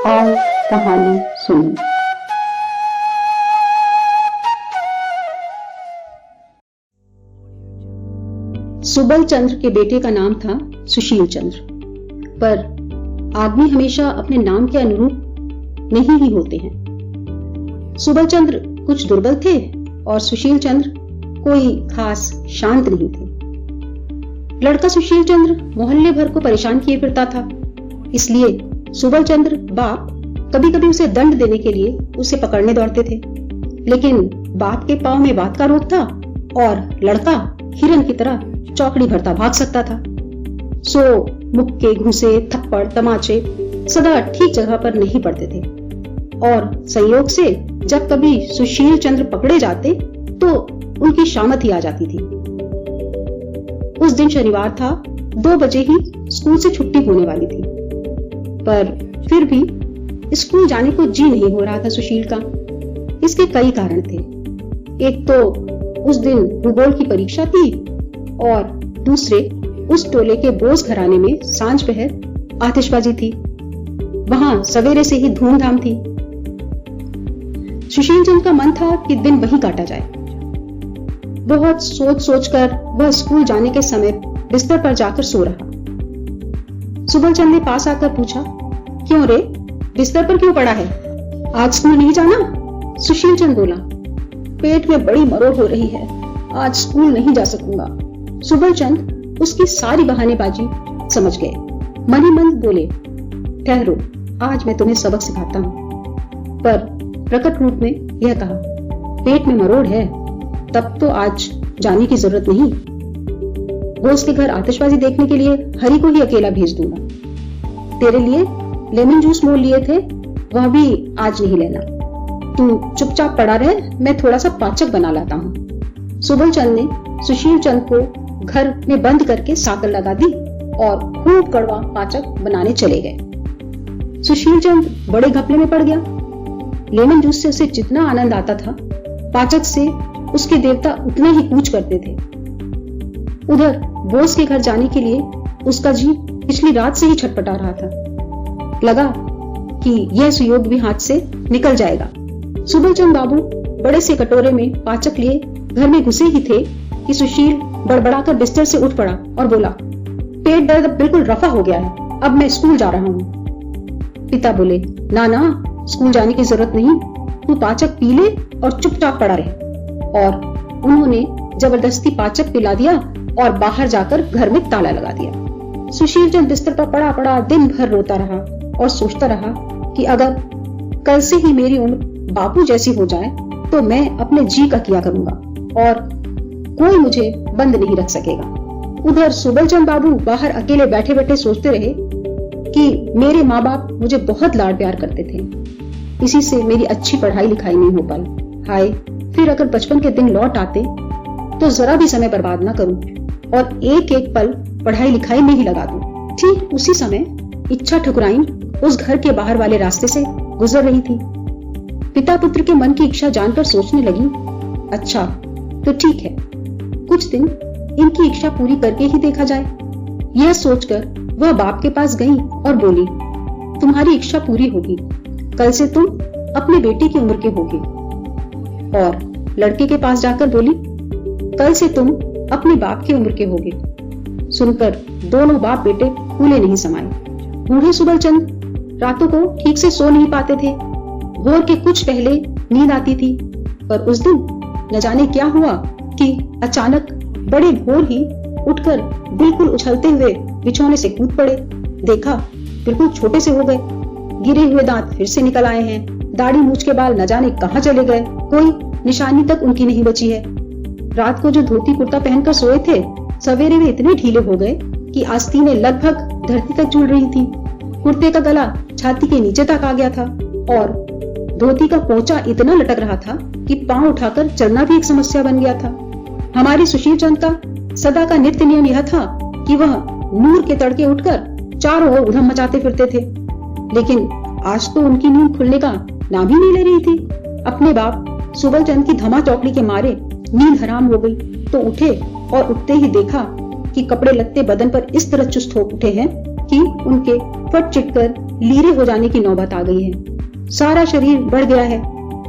आओ कहानी सुनो। सुबल चंद्र के बेटे का नाम था सुशील चंद्र, पर आदमी हमेशा अपने नाम के अनुरूप नहीं ही होते हैं। सुबल चंद्र कुछ दुर्बल थे और सुशील चंद्र कोई खास शांत नहीं थे। लड़का सुशील चंद्र मोहल्ले भर को परेशान किए फिरता था, इसलिए सुबल चंद्र बाप कभी कभी उसे दंड देने के लिए उसे पकड़ने दौड़ते थे, लेकिन बाप के पांव में बात का रोग था और लड़का हिरन की तरह चौकड़ी भरता भाग सकता था। सो मुक्के, घूंसे, थप्पड़, तमाचे सदा ठीक जगह पर नहीं पड़ते थे और संयोग से जब कभी सुशील चंद्र पकड़े जाते तो उनकी शामत ही आ जाती थी। उस दिन शनिवार था, 2 बजे ही स्कूल से छुट्टी होने वाली थी, पर फिर भी स्कूल जाने को जी नहीं हो रहा था सुशील का। इसके कई कारण थे। एक तो उस दिन भूगोल की परीक्षा थी और दूसरे उस टोले के बोस घराने में सांझ पहर आतिशबाजी थी। वहां सवेरे से ही धूमधाम थी। सुशील चंद्र का मन था कि दिन वहीं काटा जाए। बहुत सोच सोचकर वह स्कूल जाने के समय बिस्तर पर जाकर सो रहा। सुबल चंद ने पास आकर पूछा, क्यों रे, बिस्तर पर क्यों पड़ा है? आज स्कूल नहीं जाना? सुशील चंद बोला, पेट में बड़ी मरोड़ हो रही है, आज स्कूल नहीं जा सकूंगा। सुबल चंद उसकी सारी बहानेबाजी समझ गए। मन ही मन बोले, ठहरो, आज मैं तुम्हें सबक सिखाता हूं। पर प्रकट रूप में यह कहा, पेट में मरोड़ है तब तो आज जाने की जरूरत नहीं। बोस के घर आतिशबाजी देखने के लिए हरि को ही अकेला भेज दूंगा। तेरे लिए लेमन जूस मोल लिए थे, वह भी आज नहीं लेना। तू चुपचाप पड़ा रहे, मैं थोड़ा सा पाचक बना लाता हूँ। सुबल चंद ने सुशील चंद को घर में बंद करके साकल लगा दी और खूब कड़वा पाचक बनाने चले गए। सुशील चंद बड़े घपले में पड़ गया। लेमन जूस से उसे जितना आनंद आता था, पाचक से उसके देवता उतना ही कूच करते थे। उधर बोस के घर जाने के लिए उसका जी पिछली रात से ही छटपटा रहा था। लगा कि यह सुयोग भी हाथ से निकल जाएगा। सुबल चंद बाबू बड़े से कटोरे में पाचक लिए घर में घुसे ही थे कि सुशील बड़बड़ाकर बिस्तर से उठ पड़ा और बोला, पेट दर्द बिल्कुल रफा हो गया है, अब मैं स्कूल जा रहा हूँ। पिता बोले, ना, स्कूल जाने की जरूरत नहीं, तू पाचक पी ले और चुपचाप पड़ा रहे। और उन्होंने जबरदस्ती पाचक पिला दिया और बाहर जाकर घर में ताला लगा दिया। सुशील चंद बिस्तर पर पड़ा पड़ा दिन भर रोता रहा और सोचता रहा कि अगर कल से ही मेरी उम्र बापू जैसी हो जाए तो मैं अपने जी का किया करूंगा और कोई मुझे बंद नहीं रख सकेगा। उधर सुबल चंद बाबू बाहर अकेले बैठे बैठे सोचते रहे कि मेरे माँ बाप मुझे बहुत लाड प्यार करते थे, इसी से मेरी अच्छी पढ़ाई लिखाई नहीं हो पाई। हाय, फिर अगर बचपन के दिन लौट आते तो जरा भी समय बर्बाद ना करूं और एक एक पल पढ़ाई लिखाई में ही लगा दूं। ठीक उसी समय इच्छा ठकुराइन उस घर के बाहर वाले रास्ते से गुजर रही थी। पिता पुत्र के मन की इच्छा जानकर सोचने लगी, अच्छा तो ठीक है, कुछ दिन इनकी इच्छा पूरी करके ही देखा जाए। यह सोचकर वह बाप के पास गई और बोली, तुम्हारी इच्छा पूरी होगी, कल से तुम अपने बेटे की उम्र के होगे। और लड़के के पास जाकर बोली, कल से तुम अपने बाप की उम्र के होगे। सुनकर दोनों बाप बेटे फूले नहीं समाये। बूढ़े सुबल चंद रातों को ठीक से सो नहीं पाते थे। भोर के कुछ पहले नींद आती थी, पर उस दिन न जाने क्या हुआ कि अचानक बड़े भोर ही उठकर बिल्कुल उछलते हुए बिछौने से कूद पड़े। देखा बिल्कुल छोटे से हो गए, गिरे हुए दांत फिर से निकल आए हैं, दाढ़ी मूछ के बाल न जाने कहां चले गए, कोई निशानी तक उनकी नहीं बची है। रात को जो धोती कुर्ता पहनकर सोए थे, सवेरे वे इतने ढीले हो गए कि आस्तीनें लगभग धरती तक झूल रही थी। कुर्ते का गला छाती के नीचे तक आ गया था और धोती का पोंचा इतना लटक रहा था कि पांव उठाकर चलना भी एक समस्या बन गया था। हमारे सुशील चंद का सदा का नित्य नियम यह था कि वह नूर के तड़के उठकर चारों ओर उधम मचाते फिरते थे, लेकिन आज तो उनकी नींद खुलने का नाम ही नहीं ले रही थी। अपने बाप सुबल चंद की धमा चौकड़ी के मारे नींद हराम हो गई तो उठे और उठते ही देखा कि कपड़े लत्ते बदन पर इस तरह चुस्त हो उठे हैं कि उनके फट चिटकर लीरे हो जाने की नौबत आ गई है। सारा शरीर बढ़ गया है।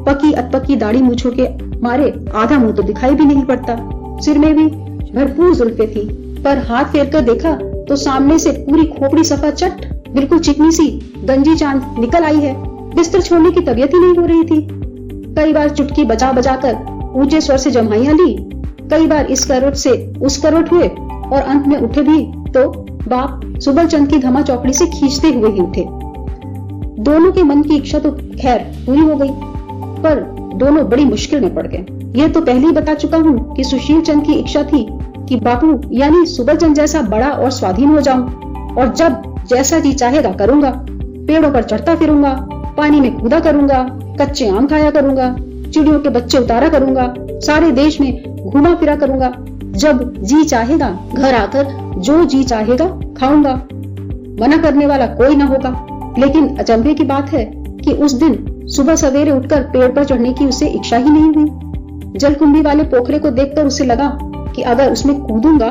पकी अतपकी दाढ़ी मूछों के मारे आधा मुंह तो दिखाई भी नहीं पड़ता। सिर में भी भरपूर जुल्फे थी, पर हाथ फेर कर देखा तो सामने से पूरी खोपड़ी सफा चट बिल्कुल चिकनी सी गंजी चांद निकल आई है। बिस्तर छोड़ने की तबीयत ही नहीं हो रही थी। कई बार चुटकी बजा बजा कर ऊंचे स्वर से जम्हाइयां ली, कई बार इस करवट से उस करवट हुए और अंत में उठे भी तो बाप सुबल चंद की धमा चौकड़ी से खींचते हुए ही उठे। दोनों के मन की इच्छा तो खैर पूरी हो गई, पर दोनों बड़ी मुश्किल में पड़ गए। यह तो पहले ही बता चुका हूँ कि सुशील चंद की इच्छा थी कि बापू यानी सुबल चंद जैसा बड़ा और स्वाधीन हो जाऊं, और जब जैसा जी चाहेगा करूंगा। पेड़ों पर चढ़ता फिरूंगा, पानी में कूदा करूंगा, कच्चे आम खाया करूंगा, चिड़ियों के बच्चे उतारा करूंगा, सारे देश में घूमा फिरा करूंगा। जब जी चाहेगा घर आकर जो जी चाहेगा खाऊंगा, मना करने वाला कोई ना होगा। लेकिन अचंभे की बात है कि उस दिन सुबह सवेरे उठकर पेड़ पर चढ़ने की उसे इच्छा ही नहीं हुई। जलकुंभी वाले पोखरे को देखकर उसे लगा कि अगर उसमें कूदूंगा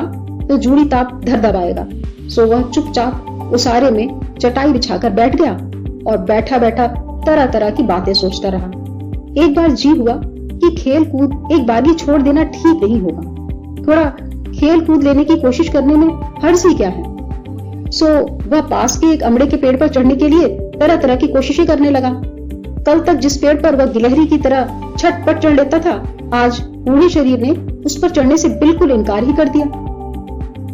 तो जूड़ी ताप धर दबाएगा। सो वह चुपचाप उसारे में चटाई बिछाकर बैठ गया और बैठा बैठा तरह तरह की बातें सोचता रहा। एक बार जी हुआ कि खेल कूद एक बागी छोड़ देना ठीक नहीं होगा। थोड़ा खेल कूद लेने की कोशिश करने में हर्ज ही क्या है। सो वह पास के एक अमड़े के पेड़ पर चढ़ने के लिए तरह तरह की कोशिशें करने लगा। कल तक जिस पेड़ पर वह गिलहरी की तरह छटपट चढ़ लेता था, आज पूरे शरीर ने उस पर चढ़ने से बिल्कुल इनकार ही कर दिया।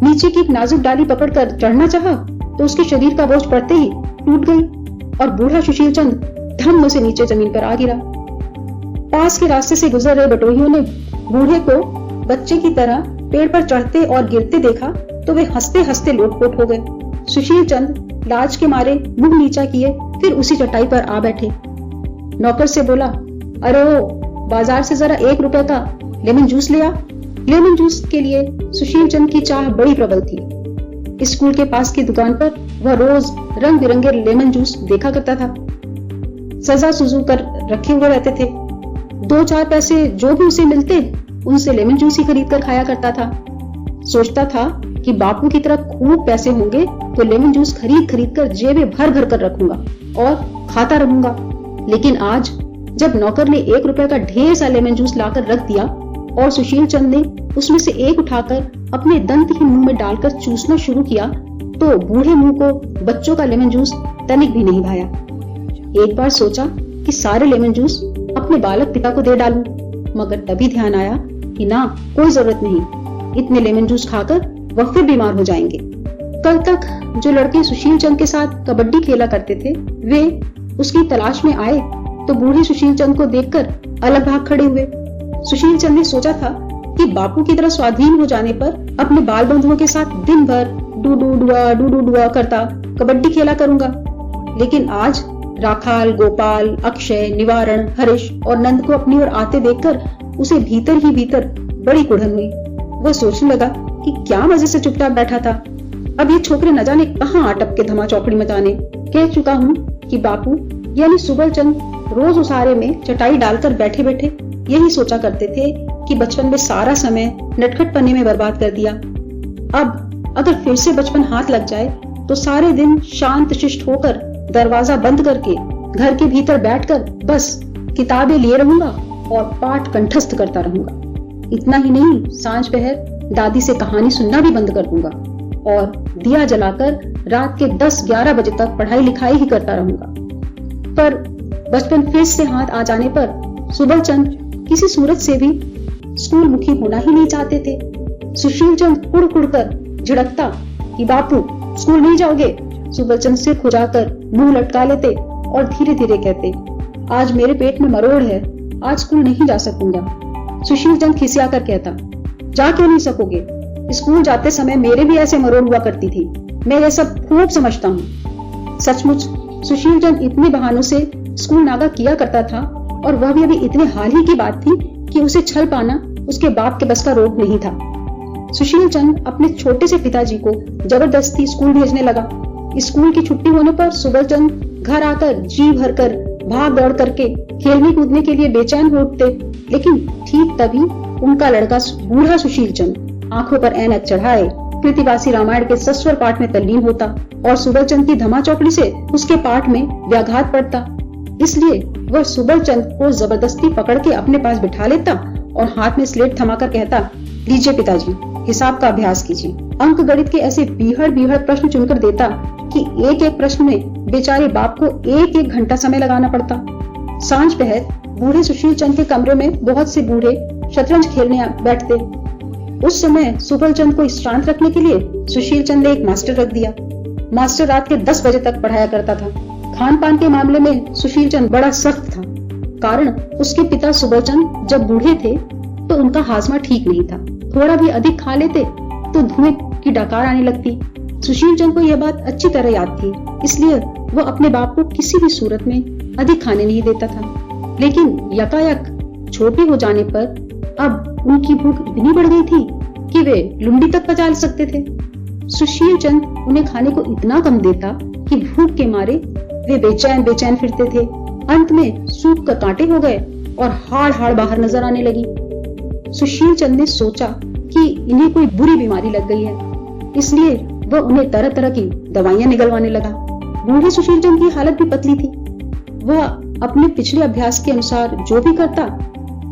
नीचे की एक नाजुक डाली पकड़कर चढ़ना चाहा तो उसके शरीर का बोझ पड़ते ही टूट गई और बूढ़ा सुशील चंद धम्म से नीचे जमीन पर आ गिरा। पास के रास्ते से गुजर रहे बटोहियों ने बूढ़े को बच्चे की तरह पेड़ पर चढ़ते और गिरते देखा तो वे हंसते हंसते लोटपोट हो गए। सुशील चंद लाज के मारे मुंह नीचा किए फिर उसी चटाई पर आ बैठे। नौकर से बोला, अरे ओ, बाजार से जरा 1 रुपए का लेमन जूस ले आ। लेमन जूस के लिए सुशील चंद की चाह बड़ी प्रबल थी। स्कूल के पास की दुकान पर वह रोज रंग बिरंगे लेमन जूस देखा करता था। सजा सुजू कर रखे हुए रहते थे। 2-4 पैसे जो भी उसे मिलते उनसे लेमन जूस ही खरीद कर खाया करता था। सोचता था कि बापू की तरफ खूब पैसे होंगे तो लेमन जूस खरीद खरीद कर जेबें भर भर कर रखूंगा और खाता रहूंगा। लेकिन आज जब नौकर ने 1 रुपए का ढेर सा लेमन जूस लाकर रख दिया और सुशील चंद ने उसमें से एक उठाकर अपने दंतहीन मुंह में डालकर चूसना शुरू किया तो बूढ़े मुंह को बच्चों का लेमन जूस तनिक भी नहीं भाया। एक बार सोचा कि सारे लेमन जूस अपने बालक पिता को दे डालूं, मगर तभी ध्यान आया कि ना, कोई जरूरत नहीं। इतने लेमन जूस खाकर वह फिर बीमार हो जाएंगे। कल तक जो लड़के सुशील चंद के साथ कबड्डी खेला करते थे, वे उसकी तलाश में आए तो बूढ़े सुशील चंद को देखकर अलग भाग खड़े हुए। सुशील चंद ने सोचा था कि बापू की तरह स्वाधीन हो जाने पर अपने बाल बंधुओं के साथ दिन भर डू डू डुआ करता कबड्डी खेला करूंगा। लेकिन आज राखाल, गोपाल, अक्षय, निवारण, हरीश और नंद को अपनी ओर आते देखकर उसे भीतर ही भीतर बड़ी कुढ़न हुई। वह सोचने लगा कि क्या मजे से चुपचाप बैठा था, अब ये छोकरे न जाने कहां आटप के धमा चौकड़ी मचाने। कह चुका हूँ कि बापू यानी सुबल चंद रोज उसारे में चटाई डालकर बैठे बैठे यही सोचा करते थे कि बचपन में सारा समय नटखट पन्ने में बर्बाद कर दिया। अब अगर फिर से बचपन हाथ लग जाए तो सारे दिन शांत शिष्ट होकर दरवाजा बंद करके घर के भीतर बैठकर बस किताबें लिए रहूंगा और पाठ कंठस्थ करता रहूंगा। इतना ही नहीं, सांझ पहर दादी से कहानी सुनना भी बंद कर दूंगा और दिया जलाकर रात के 10-11 बजे तक पढ़ाई लिखाई ही करता रहूंगा। पर बचपन फिर से हाथ आ जाने पर सुबल चंद किसी सूरत से भी स्कूल मुखी होना ही नहीं चाहते थे। सुशील चंद कुड़ कुड़ कर झिड़कता कि बापू स्कूल नहीं जाओगे। सुबल चंद सिर खुजाकर मुंह लटका लेते और धीरे धीरे कहते, आज मेरे पेट में मरोड़ है, आज स्कूल नहीं जा सकूंगा। सुशील चंद खिसिया कर कहता, जा क्यों नहीं सकोगे? स्कूल जाते समय मेरे भी ऐसे मरोड़ हुआ करती थी, मैं ये सब खूब समझता हूँ। सचमुच सुशील चंद इतने बहानों से स्कूल नागा किया करता था और वह भी अभी इतने हाल ही की बात थी कि उसे छल पाना उसके बाप के बस का रोग नहीं था। सुशील चंद अपने छोटे से पिताजी को जबरदस्ती स्कूल भेजने लगा। स्कूल की छुट्टी होने पर सुबल चंद घर आकर जी भरकर भाग दौड़ करके खेलने कूदने के लिए बेचैन हो उठते। लेकिन ठीक तभी उनका लड़का बूढ़ा सुशील चंद आंखों पर ऐनक चढ़ाए कृतिवासी रामायण के सस्वर पाठ में तल्लीन होता और सुबल चंद की धमा चौकड़ी से उसके पाठ में व्याघात पड़ता। इसलिए वह सुबल चंद को जबरदस्ती पकड़ के अपने पास बिठा लेता और हाथ में स्लेट थमाकर कहता, लीजिए पिताजी, हिसाब का अभ्यास कीजिए। अंक गणित के ऐसे बीहड़ प्रश्न चुनकर देता कि एक एक प्रश्न में बेचारे बाप को एक एक घंटा समय लगाना पड़ता। सांझ पहर बूढ़े सुशील चंद के कमरे में बहुत से बूढ़े शतरंज खेलने बैठते। उस समय सुबल चंद को शांत रखने के लिए सुशील चंद ने एक मास्टर रख दिया। मास्टर रात के 10 बजे तक पढ़ाया करता था। खान पान के मामले में सुशील चंद बड़ा सख्त था, कारण उसके पिता सुबल चंद जब बूढ़े थे तो उनका हाजमा ठीक नहीं था। थोड़ा भी अधिक खा लेते तो धुएं की डकार आने लगती। सुशील चंद को यह बात अच्छी तरह याद थी, इसलिए वह अपने बाप को किसी भी सूरत में अधिक खाने नहीं देता था। लेकिन यकायक छोटे हो जाने पर अब उनकी भूख इतनी बढ़ गई थी कि वे लुंडी तक पचा सकते थे। सुशील चंद उन्हें खाने को इतना कम देता कि भूख के मारे वे बेचैन फिरते थे। अंत में सूख कर कांटे हो गए और हाड़ बाहर नजर आने लगी। सुशील चंद ने सोचा कि इन्हें कोई बुरी बीमारी लग गई है, इसलिए वह उन्हें तरह तरह की दवाइयां निगलवाने लगा। बूढ़े सुशील चंद की हालत भी पतली थी। वह अपने पिछले अभ्यास के अनुसार जो भी करता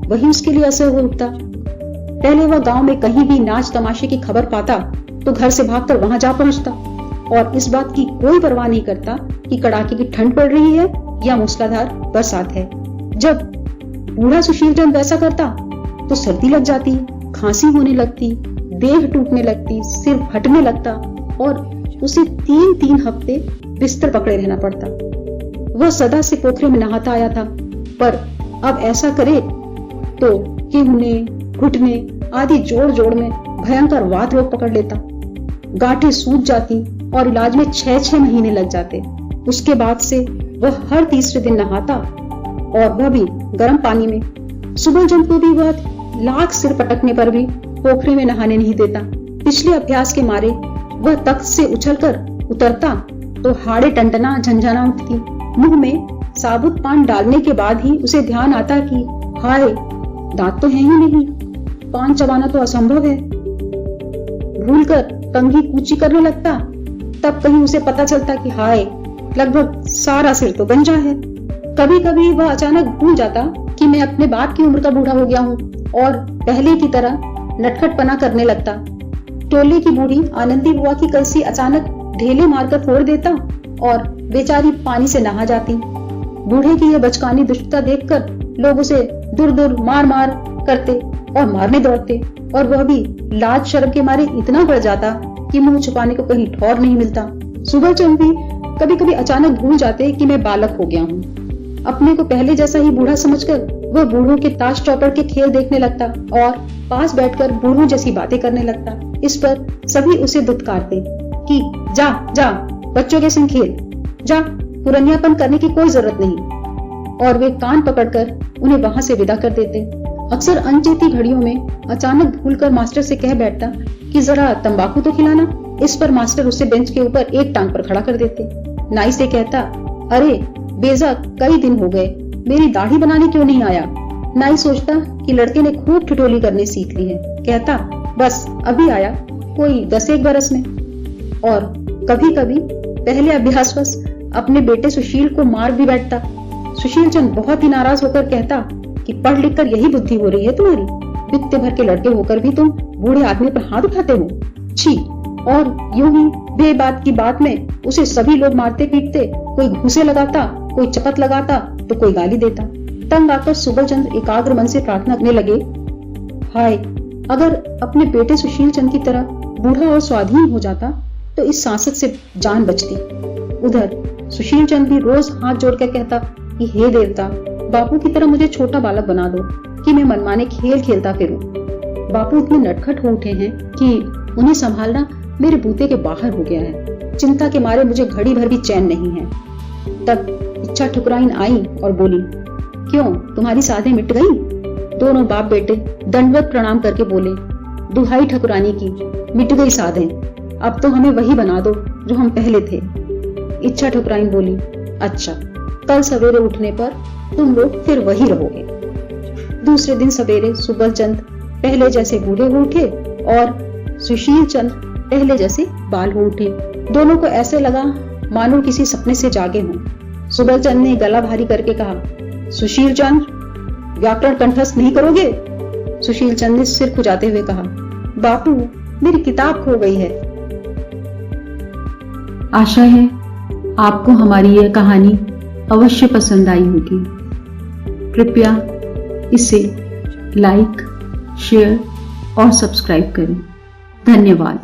वही उसके लिए असर हो उठता। पहले वह गांव में कहीं भी नाच तमाशे की खबर पाता तो घर से भागकर वहां जा पहुंचता और इस बात की कोई परवाह नहीं करता कि कड़ाके की ठंड पड़ रही है या मूसलाधार बरसात है। जब बूढ़ा सुशील चंद वैसा करता तो सर्दी लग जाती, खांसी होने लगती, देह टूटने लगती, सिर फटने लगता और उसे 3 हफ्ते बिस्तर पकड़े रहना पड़ता। वह सदा से पोखरे में नहाता आया था, पर अब ऐसा करे तो किन्हने, घुटने आदि जोड़ में भयंकर वात रोग पकड़ लेता। गांठें सूज जाती और इलाज में 6 महीने लग जाते। उसके बाद से वह हर तीसरे दिन नहाता और वह भी गर्म पानी में। सुबल चंद को भी वह लाख सिर पटकने पर भी पोखरे में नहाने नहीं देता। पिछले अभ्यास के मारे वह तख्त से उछलकर उतरता तो हाड़े टंटना झंझना उठती। मुंह में साबुत पान डालने के बाद ही उसे ध्यान आता कि हाय, दांत तो है ही नहीं, पान चबाना तो असंभव है। भूलकर कंघी कूची करने लगता, तब कहीं उसे पता चलता कि हाय, लगभग सारा सिर तो गंजा है। कभी कभी वह अचानक भूल जाता कि मैं अपने बाप की उम्र का बूढ़ा हो गया हूँ और पहले की तरह नटखटपना करने लगता। टोले की बूढ़ी आनंदी बुआ की कलसी अचानक ढेले मारकर फोड़ देता और बेचारी पानी से नहा जाती। बूढ़े की यह बचकानी दुष्टता देखकर लोग उसे दूर मार करते और मारने दौड़ते और वह भी लाज शर्म के मारे इतना बढ़ जाता कि मुंह छुपाने को कहीं ठौर नहीं मिलता। सुबह चंद भी कभी कभी अचानक भूल जाते कि मैं बालक हो गया हूँ। अपने को पहले जैसा ही बूढ़ा समझकर वह बूढ़ों के ताश चौपड़ के खेल देखने लगता और पास बैठकर बूढ़ों जैसी बातें करने लगता। इस पर सभी उसे दुत्कारते कि जा बच्चों के संग खेल, जा, पुरनियापन करने की कोई जरूरत नहीं, और वे कान पकड़कर उन्हें वहां से विदा कर देते। अक्सर अनचेती घड़ियों में अचानक भूलकर मास्टर से कह बैठता कि जरा तंबाकू तो खिलाना। इस पर मास्टर उसे बेंच के ऊपर एक टांग पर खड़ा कर देते। नाई से कहता, अरे बेजा, कई दिन हो गए, मेरी दाढ़ी बनाने क्यों नहीं आया? नाई सोचता कि लड़के ने खूब ठिठोली करनी सीख ली है। कहता, बस अभी आया, कोई 10-1 बरस में। और कभी कभी पहले अभ्यासवश अपने बेटे सुशील को मार भी बैठता। सुशील चंद बहुत ही नाराज होकर कहता कि पढ़ लिख कर यही बुद्धि हो रही है तुम्हारी? बित्ते भर के लड़के होकर भी तुम बूढ़े आदमी पर हाथ उठाते हो, छी। और यूं ही बेबात की बात में उसे सभी लोग मारते पीटते, कोई घूंसे लगाता, कोई चपत लगाता तो कोई गाली देता। तंग आकर सुबल चंद एकाग्र मन से प्रार्थना करने लगे, हाय, अगर अपने बेटे सुशील चंद की तरह बूढ़ा और स्वाधीन हो जाता तो इस सांसत से जान बचती। उधर सुशील चंद भी रोज हाथ जोड़कर कहता कि हे देवता, बापू की तरह मुझे छोटा बालक बना दो कि मैं मनमाने खेल खेलता फिरूं। बापू इतने नटखट हो उठे हैं कि उन्हें संभालना मेरे बूते के बाहर हो गया है। चिंता के मारे मुझे घड़ी भर भी चैन नहीं है। तब इच्छा ठुकराइन आई और बोली, क्यों, तुम्हारी साधें मिट गई? दोनों बाप बेटे दंडवत प्रणाम करके बोले, दुहाई ठकुरानी की, मिट गई साधें, अब तो हमें वही बना दो जो हम पहले थे। इच्छा ठुकराइन बोली, अच्छा, कल सवेरे उठने पर तुम लोग फिर वही रहोगे। दूसरे दिन सवेरे सुबल चंद पहले जैसे बूढ़े हो उठे और सुशील चंद पहले जैसे बाल हो उठे। दोनों को ऐसे लगा मानो किसी सपने से जागे हों। सुबल चंद ने गला भारी करके कहा, सुशील चंद, व्याकरण कंठस्थ नहीं करोगे? सुशील चंद ने सिर खुजाते हुए कहा, बापू, मेरी किताब खो गई है। आशा है आपको हमारी यह कहानी अवश्य पसंद आई होगी। कृपया इसे लाइक, शेयर और सब्सक्राइब करें। धन्यवाद।